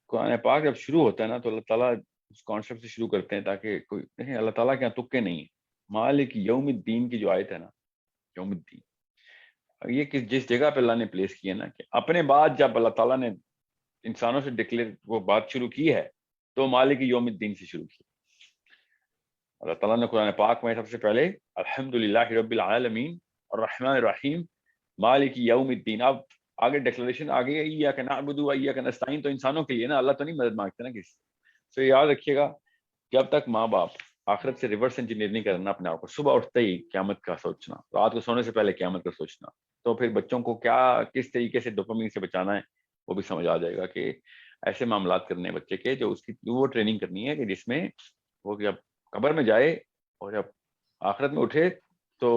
قرآن پاک جب شروع ہوتا ہے نا تو اللہ تعالیٰ اس کانسیپٹ سے شروع کرتے ہیں تاکہ کوئی دیکھیں اللہ تعالیٰ کے یہاں تکے نہیں ہیں. مالک یوم الدین کی جو آیت ہے نا، یوم الدین، یہ جس جگہ پہ اللہ نے پلیس کیا نا کہ اپنے بعد جب اللہ تعالیٰ نے انسانوں سے ڈکلیئر وہ بات شروع کی ہے تو مالک یوم الدین سے شروع کی. اللہ تعالیٰ نے قرآن پاک میں سب سے پہلے الحمدللہ رب العالمین الرحمن الرحیم مالک یوم الدین. اب آگے ڈیکلریشن آگے ایاک نعبد و ایاک نستعین تو انسانوں کے لیے نا، اللہ تو نہیں مدد مانگتے نا کسی سے. تو یاد رکھیے گا جب تک ماں باپ آخرت سے ریورس انجینئر نہیں کرنا اپنے آپ کو، صبح اٹھتے ہی قیامت کا سوچنا، رات کو سونے سے پہلے قیامت کا سوچنا، تو پھر بچوں کو کیا کس طریقے سے ڈوپامین سے بچانا ہے وہ بھی سمجھ آ جائے گا کہ ایسے معاملات کرنے بچے کے جو اس کی وہ ٹریننگ کرنی ہے کہ جس میں وہ جب قبر میں جائے اور جب آخرت میں اٹھے تو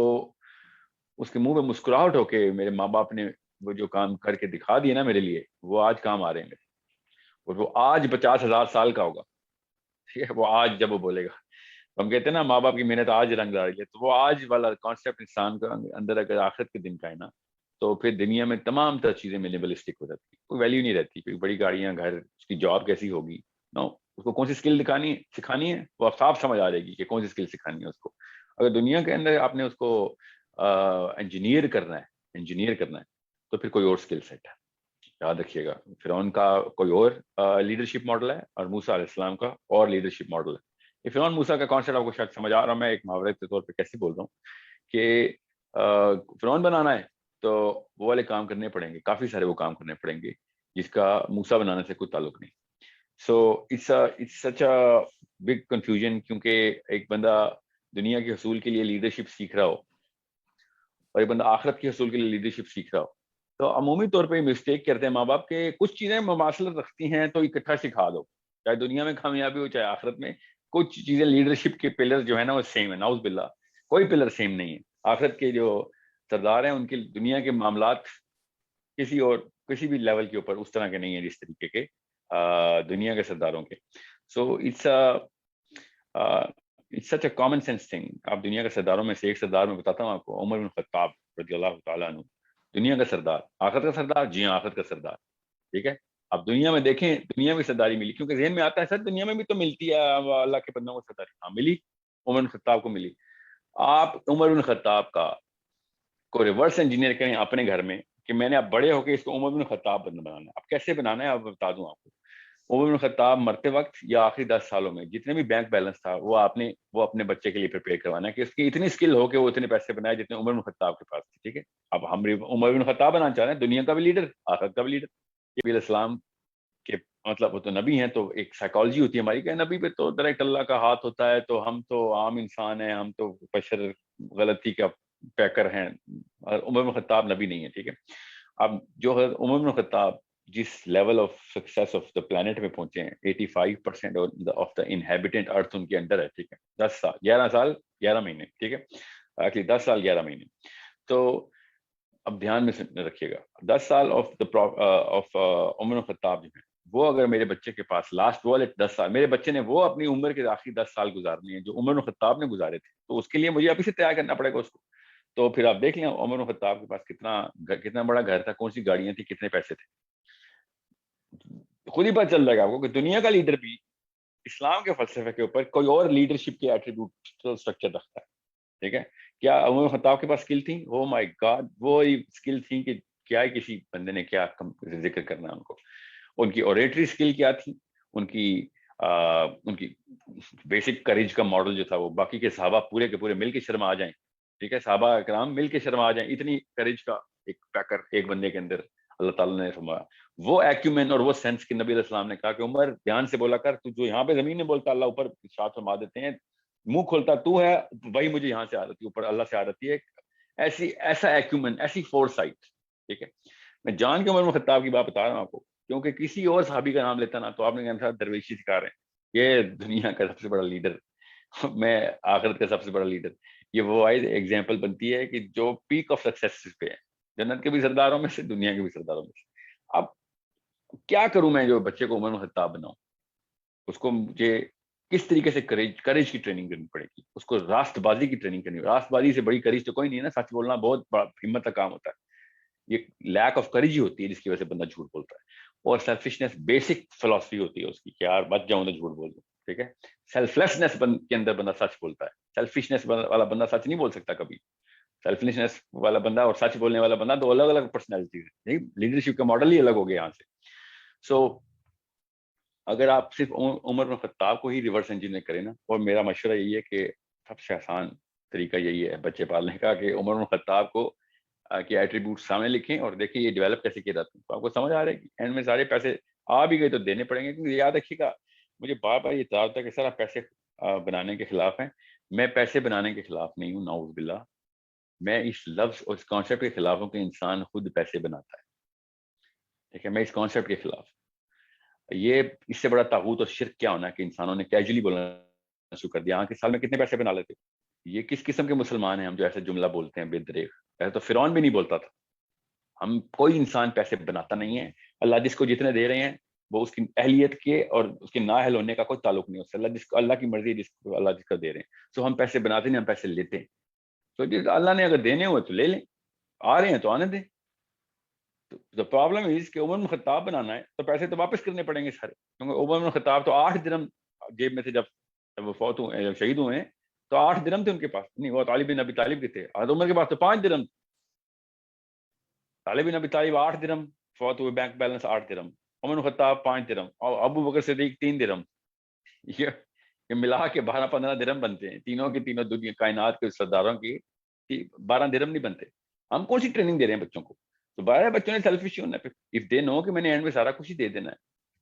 اس کے منہ میں مسکراہٹ ہو کے میرے ماں باپ نے وہ جو کام کر کے دکھا دیے نا میرے لیے وہ آج کام آ رہے ہیں میرے، اور وہ آج 50,000 سال کا ہوگا. ٹھیک ہے، وہ آج جب وہ بولے گا ہم کہتے ہیں نا ماں باپ کی محنت آج رنگ لا رہی ہے، تو وہ آج والا کانسیپٹ انسان کا اندر اگر آخرت کے دن کا ہے نا تو پھر دنیا میں تمام تر چیزیں منیملسٹک ہو جاتی، کوئی ویلیو نہیں رہتی. کوئی بڑی گاڑیاں، گھر، اس کی جاب کیسی ہوگی، نو اس کو کون سی اسکل سکھانی ہے وہ صاف سمجھ آ جائے گی کہ کون سی اسکل سکھانی ہے اس کو. اگر دنیا کے اندر آپ نے اس کو انجینئر کرنا ہے تو پھر کوئی اور اسکل سیٹ ہے. یاد رکھیے گا فرعون کا کوئی اور لیڈرشپ ماڈل ہے اور موسیٰ علیہ السلام کا اور لیڈرشپ ماڈل ہے. یہ فرعون موسیٰ کا کانسیپٹ آپ کو شاید سمجھ آ رہا ہوں، میں ایک محاورے کے طور پہ کیسے بول رہا ہوں کہ فرعون بنانا ہے تو وہ والے کام کرنے پڑیں گے، کافی سارے وہ کام کرنے پڑیں گے جس کا موسیٰ بنانے سے کوئی تعلق نہیں. So it's such a big confusion, کیونکہ ایک بندہ دنیا کے حصول کے لیے لیڈرشپ سیکھ رہا ہو اور ایک بندہ آخرت کے حصول کے لیے لیڈرشپ سیکھ رہا ہو، تو عمومی طور پہ مسٹیک کرتے ہیں ماں باپ کہ کچھ چیزیں مماثلت رکھتی ہیں تو اکٹھا سکھا دو، چاہے دنیا میں کامیابی ہو چاہے آخرت میں. کچھ چیزیں لیڈرشپ کے پلر جو ہے نا وہ سیم ہے، نعوذ باللہ کوئی پلر سیم نہیں ہے. آخرت کے جو سردار ہیں ان کے دنیا کے معاملات کسی بھی لیول کے اوپر اس طرح کے نہیں ہیں جس طریقے کے دنیا کے سرداروں کے. So it's such a common sense thing. آپ دنیا کے سرداروں میں سے ایک سردار میں بتاتا ہوں آپ کو، عمر بن خطاب رضی اللہ تعالیٰ عنہ، دنیا کا سردار. آخرت کا سردار، جی ہاں آخرت کا سردار. ٹھیک ہے، اب دنیا میں دیکھیں دنیا میں سرداری ملی، کیونکہ ذہن میں آتا ہے سر دنیا میں بھی تو ملتی ہے اللہ کے بندوں کو سرداری. ہاں ملی، عمر بن خطاب کو ملی. آپ عمر بن خطاب کا کو ریورس انجینئر کریں اپنے گھر میں کہ میں نے اب بڑے ہو کے اس کو عمر بن خطاب بنانا ہے. اب کیسے بنانا ہے اب بتا دوں آپ کو. عمر بن خطاب مرتے وقت یا آخری 10 سالوں میں جتنے بھی بینک بیلنس تھا وہ اپنے بچے کے لیے پریپیئر کروانا ہے کہ اس کی اتنی اسکل ہو کہ وہ اتنے پیسے بنائے جتنے عمر بن خطاب کے پاس تھے. ٹھیک ہے، اب ہم عمر بن خطاب بنانا چاہ رہے ہیں، دنیا کا بھی لیڈر آخرت کا بھی لیڈر. نبی علیہ السلام کے مطلب وہ تو نبی ہیں، تو ایک سائیکالوجی ہوتی ہے ہماری کہ نبی پہ تو ڈائریکٹ اللہ کا ہاتھ ہوتا ہے، تو ہم تو عام انسان ہیں، ہم تو بشر غلطی کا پیکر ہیں، اور عمر بن خطاب نبی نہیں ہے. ٹھیک ہے، اب جو حضرت عمر بن خطاب جس level of success of the planet میں پہنچے ہیں، 85% آف دا انہیبیٹنٹ ارتھ ان کے انڈر ہے. ٹھیک ہے، 10 سال 11 سال 11 مہینے. ٹھیک ہے، ایکچولی 10 سال 11 مہینے. تو اب دھیان میں رکھیے گا 10 سال آف عمر بن خطاب جو ہیں وہ اگر میرے بچے کے پاس لاسٹ والے 10 سال میرے بچے نے وہ اپنی عمر کے آخری 10 سال گزارنے ہیں جو عمر بن خطاب نے گزارے تھے، تو اس کے لیے مجھے ابھی سے تیار کرنا پڑے گا اس کو. تو پھر آپ دیکھ لیں عمر بن خطاب کے پاس کتنا بڑا گھر تھا، کون سی گاڑیاں تھیں، کتنے پیسے تھے. خود ہی پتہ چل جائے گا آپ کو کہ دنیا کا لیڈر بھی اسلام کے فلسفے کے اوپر کوئی اور لیڈرشپ کے ایٹریبیوٹ اسٹرکچر رکھتا ہے. ٹھیک ہے، کیا عمر بن خطاب کے پاس اسکل تھی؟ او مائی گاڈ، وہ اسکل تھی کہ کیا کسی بندے نے کیا ذکر کرنا ہے ان کو. ان کی اوریٹری اسکل کیا تھی، ان کی بیسک کریج کا ماڈل جو تھا وہ باقی کے صحابہ پورے کے پورے مل کے شرما آ جائیں. ٹھیک ہے، صحابہ کرام مل کے شرما آ جائیں، اتنی کریج کا ایک پیکر ایک بندے کے اندر اللہ تعالیٰ نے فرمایا. وہ ایکومین اور وہ سینس کی نبی علیہ السلام نے کہا کہ عمر دھیان سے بولا کر، تو جو یہاں پہ زمین میں بولتا اللہ اوپر ارشاد فرما دیتے ہیں، منہ کھولتا تو ہے وہی مجھے یہاں سے آ رہتی ہے، اوپر اللہ سے آ رہتی ہے. ایسا ایکومین، ایسی فور سائٹ. ٹھیک ہے، میں جان کے عمر بن خطاب کی بات بتا رہا ہوں آپ کو، کیونکہ کسی اور صحابی کا نام لیتا نا تو آپ نے کہا تھا درویشی سکھا رہے ہیں، یہ دنیا کا سب سے بڑا لیڈر، میں آخرت کا سب سے بڑا لیڈر. یہ وہ واحد ایگزامپل بنتی ہے کہ جو پیک آف سکسیس پہ ہے، جنت کے بھی سرداروں میں سے، دنیا کے بھی سرداروں میں سے. اب کیا کروں میں جو بچے کو عمر بن خطاب بناؤں؟ اس کو مجھے کس طریقے سے کریج کی ٹریننگ کرنی پڑے گی، اس کو راست بازی کی ٹریننگ کرنی. راست بازی سے بڑی کریج تو کوئی نہیں ہے نا، سچ بولنا بہت بڑا ہمت کا کام ہوتا ہے. یہ لیک آف کریج ہی ہوتی ہے جس کی وجہ سے بندہ جھوٹ بولتا ہے. اور سیلفشنس بیسک فلاسفی ہوتی ہے اس کی کہ یار بچ جاؤں تو جھوٹ بول دوں, ٹھیک ہے. سیلفلیسنس کے اندر بندہ سچ بولتا ہے, سیلفشنس والا بندہ سچ نہیں بول سکتا کبھی. سیلفلیسنس والا بندہ اور سچ بولنے والا بندہ دو الگ الگ پرسنالٹیز ہے, لیڈرشپ کا ماڈل ہی الگ ہو گیا یہاں سے. سو اگر آپ صرف عمر بن خطاب کو ہی ریورس انجینئر کریں نا, اور میرا مشورہ یہی ہے کہ سب سے آسان طریقہ یہی ہے بچے پالنے کا کہ عمر بن خطاب کو کے ایٹریبیوٹ سامنے لکھیں اور دیکھیں یہ ڈیولپ کیسے کیا جاتا ہے, تو آپ کو سمجھ آ رہا ہے کہ اینڈ میں سارے پیسے آ بھی گئے تو دینے پڑیں گے. کیونکہ یاد رکھیے گا, مجھے بار بار یہ اعتراض ہوتا ہے کہ سر آپ پیسے بنانے کے خلاف ہیں. میں پیسے بنانے کے خلاف نہیں ہوں, نعوذ باللہ. میں اس لفظ اور اس کانسیپٹ کے خلاف ہوں کہ انسان خود پیسے بناتا ہے, ٹھیک ہے. میں اس کانسیپٹ کے خلاف, یہ اس سے بڑا طاغوت اور شرک کیا ہونا کہ انسانوں نے کیجولی بولنا شروع کر دیا ہاں کہ سال میں کتنے پیسے بنا لیتے. یہ کس قسم کے مسلمان ہیں ہم جو ایسے جملہ بولتے ہیں بے دریغ؟ ایسے تو فرعون بھی نہیں بولتا تھا. ہم کوئی انسان پیسے بناتا نہیں ہے. اللہ جس کو جتنے دے رہے ہیں وہ اس کی اہلیت کے اور اس کے نااہل ہونے کا کوئی تعلق نہیں ہوتا. اللہ جس کو, اللہ کی مرضی جس کو اللہ جس کا دے رہے ہیں. سو ہم پیسے بناتے نہیں, ہم پیسے لیتے ہیں. تو اللہ نے اگر دینے ہوئے تو لے لیں, آ رہے ہیں تو آنے دیں. تو پرابلم از کہ عمر بن خطاب بنانا ہے تو پیسے تو واپس کرنے پڑیں گے سارے, کیونکہ عمر بن خطاب تو 8 درہم جیب میں تھے جب وہ فوت ہوئے, جب شہید ہوئے ہیں تو 8 درہم تھے ان کے پاس. نہیں, وہ طالب بن ابی طالب کے تھے. عمر کے پاس تو 5 درہم. طالب بن ابی طالب 8 درہم, فوت ہوئے, بینک بیلنس 8 درہم. عمر بن خطاب 5 درہم, اور ابو بکر صدیق 3 درہم. یہ ملا کے 12-15 درہم بنتے ہیں. تینوں کی تینوں دنیا کائنات کے سرداروں کی 12 درہم نہیں بنتے. ہم کون سی ٹریننگ دے رہے ہیں بچوں کو؟ تو 12 بچوں نے سیلفش ہونا ہے. اف دے نو کہ میں نے اینڈ میں سارا کچھ ہی دے دینا ہے.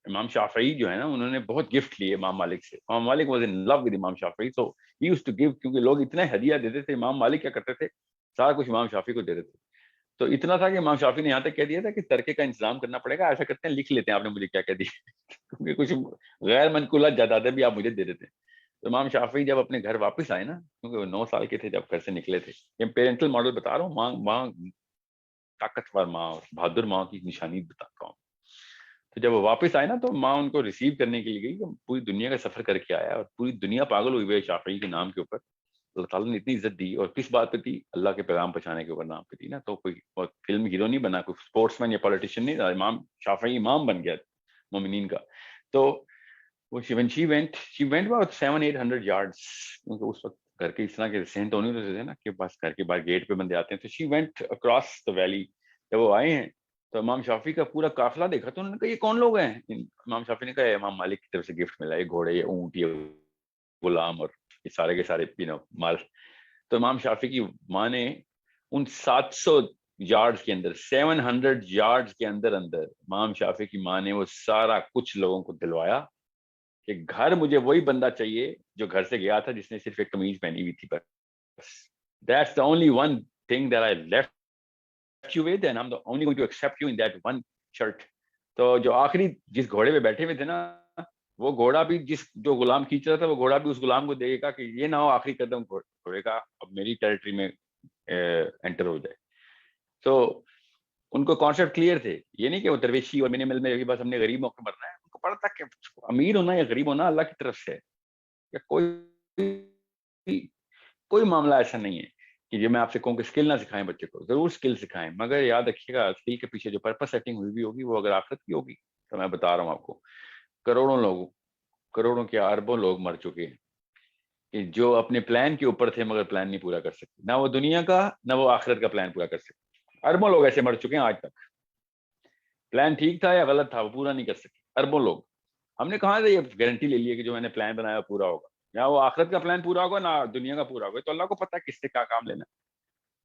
امام شافعی جو ہے نا, انہوں نے بہت گفٹ لیے امام مالک سے. امام مالک واز ان لو ود امام شافعی, سو ہی یوزڈ ٹو گیو. کیونکہ لوگ اتنے ہدیہ دیتے تھے, امام مالک کیا کرتے تھے, سارا کچھ امام شافعی کو دیتے تھے. تو اتنا تھا کہ امام شافعی نے یہاں تک کہہ دیا تھا کہ ترکے کا انتظام کرنا پڑے گا. ایسا کرتے ہیں لکھ لیتے ہیں آپ نے مجھے کیا کہہ دیا, کیونکہ کچھ غیر منقولات جائیدادیں بھی آپ مجھے دے دیتے ہیں. تو امام شافعی جب اپنے گھر واپس آئے نا, کیونکہ وہ 9 سال کے تھے جب گھر سے نکلے تھے. یہ پیرنٹل ماڈل بتا رہا ہوں, ماں طاقتور ماں اور بہادر ماں کی نشانی بتاتا ہوں. تو جب وہ واپس آئے نا تو ماں ان کو ریسیو کرنے کے لیے گئی. کہ پوری دنیا کا سفر کر کے آیا اور پوری دنیا پاگل ہوئی ہوئی شافعی کے نام کے اوپر. اللہ تعالیٰ نے اتنی عزت دی, اور کس بات پہ تھی؟ اللہ کے پیغام پہنچانے کے اوپر نام پہ تھی نا. تو کوئی فلم ہیرو نہیں بنا, کوئی اسپورٹس مین یا پولیٹیشین نہیں, امام شافعی امام بن گیا مومنین کا. تو وہ she went about 700-800 yards, کیونکہ اس وقت گھر کے اس طرح کے سینٹ ہونے ہوتے تھے نا کہ بس گھر کے باہر گیٹ پہ بندے آتے ہیں. تو she went across the valley. جب وہ آئے ہیں تو امام شافعی کا پورا قافلہ دیکھا تو انہوں نے کہا یہ کون لوگ ہیں؟ امام شافعی نے کہا امام مالک کی طرف سے گفٹ ملا, یہ گھوڑے, یہ اونٹ, یہ غلام, اور یہ سارے کے سارے مال. تو امام شافعی کی ماں نے ان 700 یارڈز کے اندر, 700 یارڈز کے اندر امام شافعی کی ماں نے وہ سارا کچھ لوگوں کو دلوایا کہ گھر مجھے وہی بندہ چاہیے جو گھر سے گیا تھا جس نے صرف ایک قمیض پہنی ہوئی تھی. بس that's the only one thing that I left you with, and I'm the only going to accept you in that one shirt. تو جو آخری جس گھوڑے پہ بیٹھے ہوئے تھے نا, وہ گھوڑا بھی جو غلام کھینچ رہا تھا, وہ گھوڑا بھی اس غلام کو دے گا کہ یہ نہ ہو آخری قدم گھوڑے کا اب میری ٹیریٹری میں انٹر ہو جائے. تو ان کو کانسیپٹ کلیئر تھے. یہ نہیں کہ وہ درویشی اور منیمل میں بس ہم نے غریبوں کو مرنا ہے. ان کو پتا تھا کہ امیر ہونا یا غریب ہونا اللہ کی طرف سے ہے. یا کوئی معاملہ ایسا نہیں ہے کہ جو میں آپ سے کہوں کہ اسکل نہ سکھائیں بچے کو. ضرور اسکل سکھائیں, مگر یاد رکھیے گا اسکل کے پیچھے جو پرپس سیٹنگ ہوئی بھی ہوگی وہ اگر آخرت کی ہوگی. تو میں بتا رہا ہوں آپ کو, کروڑوں کیا اربوں لوگ مر چکے ہیں کہ جو اپنے پلان کے اوپر تھے مگر پلان نہیں پورا کر سکتے. نہ وہ دنیا کا نہ وہ آخرت کا پلان پورا کر سکتے. اربوں لوگ ایسے مر چکے ہیں آج تک. پلان ٹھیک تھا یا غلط تھا, وہ پورا نہیں کر سکے اربوں لوگ. ہم نے کہاں سے یہ گارنٹی لے لی ہے کہ جو میں نے پلان بنایا پورا ہوگا, یا وہ آخرت کا پلان پورا ہوگا نہ دنیا کا پورا ہوگا. تو اللہ کو پتا ہے کس سے کیا کام لینا.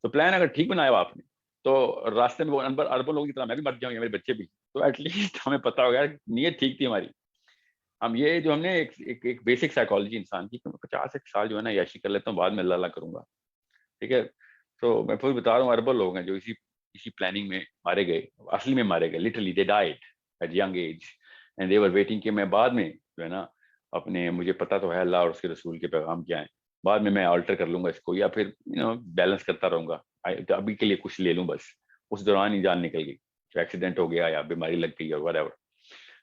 تو پلان اگر ٹھیک بنایا ہوا آپ نے تو راستے میں وہ اربوں لوگوں کی طرح میں بھی مر جاؤں یا میرے بچے بھی, تو ایٹ لیسٹ ہمیں پتا ہوگا نیت ٹھیک تھی ہماری. ہم یہ جو ہم نے ایک بیسک سائیکالوجی انسان کی, 50 سال جو ہے نا عیاشی کر لیتا ہوں, بعد میں اللہ اللہ کروں گا, ٹھیک ہے. تو میں پھر بتا رہا ہوں اربوں لوگ ہیں جو اسی پلاننگ میں مارے گئے, اصلی میں مارے گئے. Literally they died at young age and they were waiting کہ میں بعد میں جو ہے نا اپنے, مجھے پتا تو ہے اللہ اور اس کے رسول کے پیغام کیا ہیں, بعد میں آلٹر کر لوں گا اس کو, یا پھر بیلنس کرتا رہوں گا. ابھی کے لیے کچھ لے لوں بس. اس دوران ہی جان نکل گئی, ایکسیڈنٹ ہو گیا یا بیماری لگ گئی اور وٹ ایور.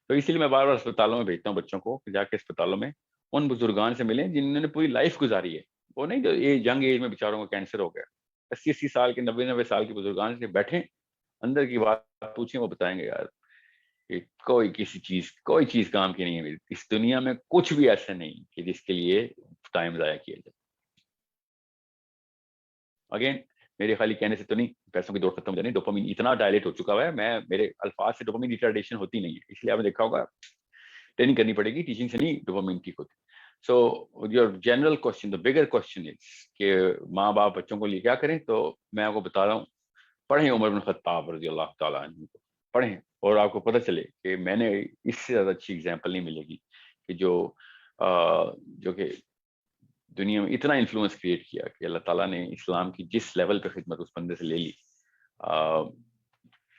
تو اسی لیے میں بار بار اسپتالوں میں بھیجتا ہوں بچوں کو کہ جا کے اسپتالوں میں ان بزرگان سے ملیں جنہوں نے پوری لائف گزاری ہے. وہ نہیں جو ینگ ایج میں بیچاروں کو کینسر ہو گیا, 80 سال کے 90 سال کے بزرگان سے بیٹھیں, اندر کی بات پوچھیں, وہ بتائیں گے یار کہ کوئی چیز کام کی نہیں ہے اس دنیا میں، کچھ بھی ایسا نہیں کہ جس کے لیے ٹائم ضائع کیا جائے. اگین میرے خالی کہنے سے تو نہیں پیسوں کی دوڑ ختم ہو جانی. ڈوپامین اتنا ڈائلیٹ ہو چکا ہوا ہے، میرے الفاظ سے ڈوپامین ریٹارڈیشن ہوتی نہیں ہے، اس لیے آپ نے دیکھا ہوگا ٹریننگ کرنی پڑے گی، ٹیچنگ سے نہیں ڈوپامین ٹھیک ہوتی. So your general question, the bigger question is کہ ماں باپ بچوں کو لیے کیا کریں. تو میں آپ کو بتا رہا ہوں، پڑھیں عمر بن خطاب رضی اللہ تعالیٰ عنہ کو، پڑھیں اور آپ کو پتہ چلے کہ میں نے اس سے زیادہ اچھی اگزامپل نہیں ملے گی کہ جو کہ دنیا میں اتنا انفلوئنس کریٹ کیا کہ اللہ تعالیٰ نے اسلام کی جس لیول پہ خدمت اس بندے سے لے لی،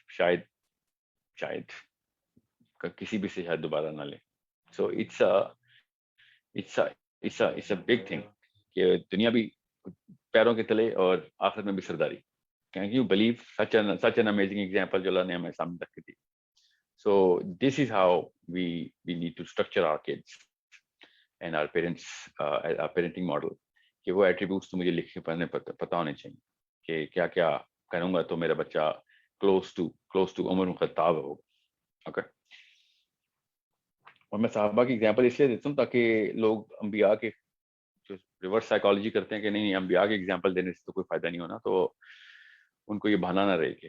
شاید کسی بھی سے شاید دوبارہ نہ لے. So it's a big thing کہ دنیا بھی پیروں کے تلے اور آخرت میں بھی سرداری. Can you believe such an amazing example جو اللہ نے ہمیں سامنے رکھ دی. So this is how we need to structure our kids and our parents, our parenting model, کہ وہ ایٹریبیوٹس تو مجھے لکھے پڑھنے پتہ ہونے چاہیے کہ کیا کیا کروں گا تو میرا بچہ کلوز ٹو عمر بن خطاب ہوگا. اوکے. اور میں صحابہ کی ایگزامپل اس لیے دیتا ہوں تاکہ لوگ انبیاء کے جو ریورس سائیکالوجی کرتے ہیں کہ نہیں انبیاء کی ایگزامپل دینے سے تو کوئی فائدہ نہیں ہونا، تو ان کو یہ بہانا نہ رہے کہ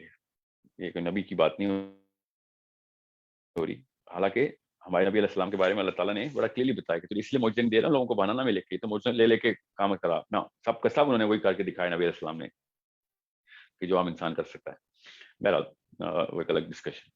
یہ کوئی نبی کی بات نہیں ہو رہی. حالانکہ ہمارے نبی علیہ السلام کے بارے میں اللہ تعالیٰ نے بڑا کلیئرلی بتایا کہ تو اس لیے معجزے دے رہا ہوں لوگوں کو بہانا نہ ملے کہ تو معجزے لے کے کام کرا نہ، سب کا سب انہوں نے وہی کر کے دکھایا نبی علیہ السلام نے کہ جو عام انسان کر سکتا ہے. بہرحال وہ ایک الگ ڈسکشن.